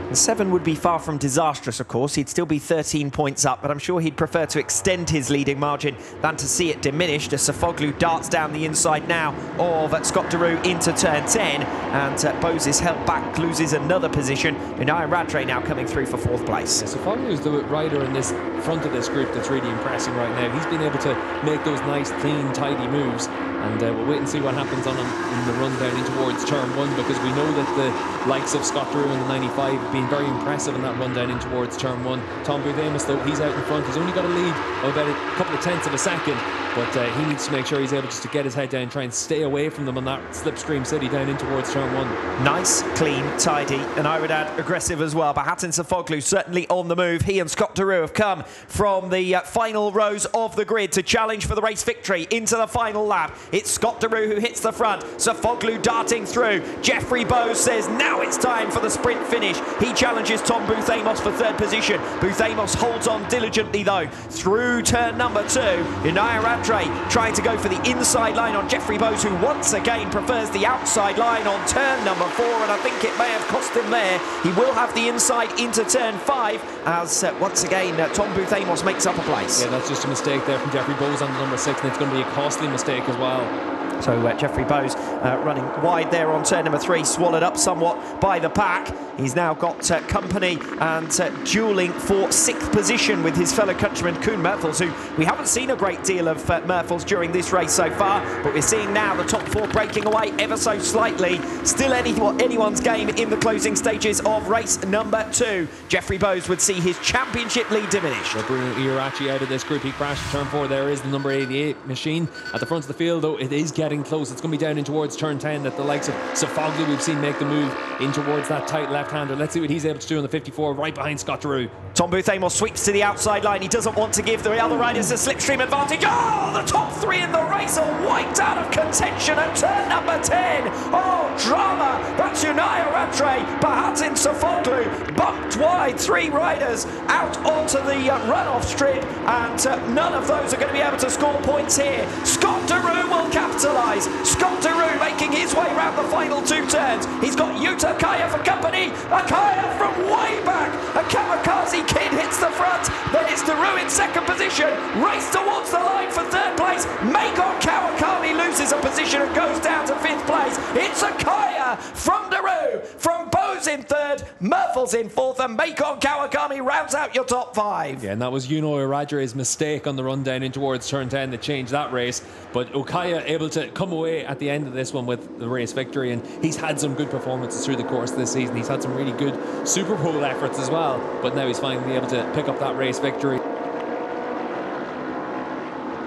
And 7 would be far from disastrous, of course. He'd still be 13 points up, but I'm sure he'd prefer to extend his leading margin than to see it diminished as Sofoglu darts down the inside now of Scott Deroux into turn 10, and Bose is held back, loses another position. Unai Radre now coming through for 4th place. Yeah, Sofoglu is the rider in this front of this group that's really impressing right now. He's been able to make those nice, clean, tidy moves, and we'll wait and see what happens on him in the run down in towards turn 1, because we know that the likes of Scott Deroux in the 95 have been very impressive in that run down in towards turn 1. Tom Booth Amos, though, he's out in front. He's only got a lead of about a couple of tenths of a second, but he needs to make sure he's able just to get his head down, try and stay away from them on that slipstream city down in towards turn 1. Nice, clean, tidy, and I would add aggressive as well. But Hatem Sofoglu certainly on the move. He and Scott Deroux have come from the final rows of the grid to challenge for the race victory into the final lap. It's Scott Deroux who hits the front. Sofoglu darting through. Jeffrey Bose says now it's time for the sprint finish. He challenges Tom Booth Amos for 3rd position. Booth Amos holds on diligently though through turn number 2. Unai Radre trying to go for the inside line on Jeffrey Bose, who once again prefers the outside line on turn number 4, and I think it may have cost him there. He will have the inside into turn 5 as once again Tom Booth Amos makes up a place. Yeah, that's just a mistake there from Jeffrey Bose on the number 6, and it's going to be a costly mistake as well. So Jeffrey Bose running wide there on turn number 3, swallowed up somewhat by the pack. He's now got company and duelling for 6th position with his fellow countryman Koen Mertels, who we haven't seen a great deal of Mertels during this race so far, but we're seeing now the top 4 breaking away ever so slightly. Still anyone's game in the closing stages of race number 2. Jeffrey Bose would see his championship lead diminish. Well, Bruno Iarachi out of this group. He crashed turn 4. There is the number 88 machine at the front of the field, though it is getting close. It's going to be down in towards turn 10 that the likes of Sofoglu we've seen make the move in towards that tight left-hander. Let's see what he's able to do on the 54 right behind Scott Deroux. Tom Booth Amos sweeps to the outside line. He doesn't want to give the other riders a slipstream advantage. Oh, the top 3 in the race are wiped out of contention at turn number 10. Oh, drama. That's Unai Radre, Hatem Sofoglu bumped wide. 3 riders out onto the runoff strip, and none of those are going to be able to score points here. Scott Deroux will capitalise. Scott Deroux making his way around the final 2 turns. He's got Okaya for company. Okaya from way back. A kamikaze kid hits the front. Then it's Deroux in 2nd position. Race towards the line for 3rd place. Meikon Kawakami loses a position and goes down to 5th place. It's Okaya from Deroux. From Bose in 3rd, Mertels in 4th, and Meikon Kawakami rounds out your top 5. Yeah, and that was Unai Radre's mistake on the run down in towards turn 10 that changed that race. But Okaya able to come away at the end of this one with the race victory, and he's had some good performances through the course of this season. He's had some really good Super Bowl efforts as well, but now he's finally able to pick up that race victory.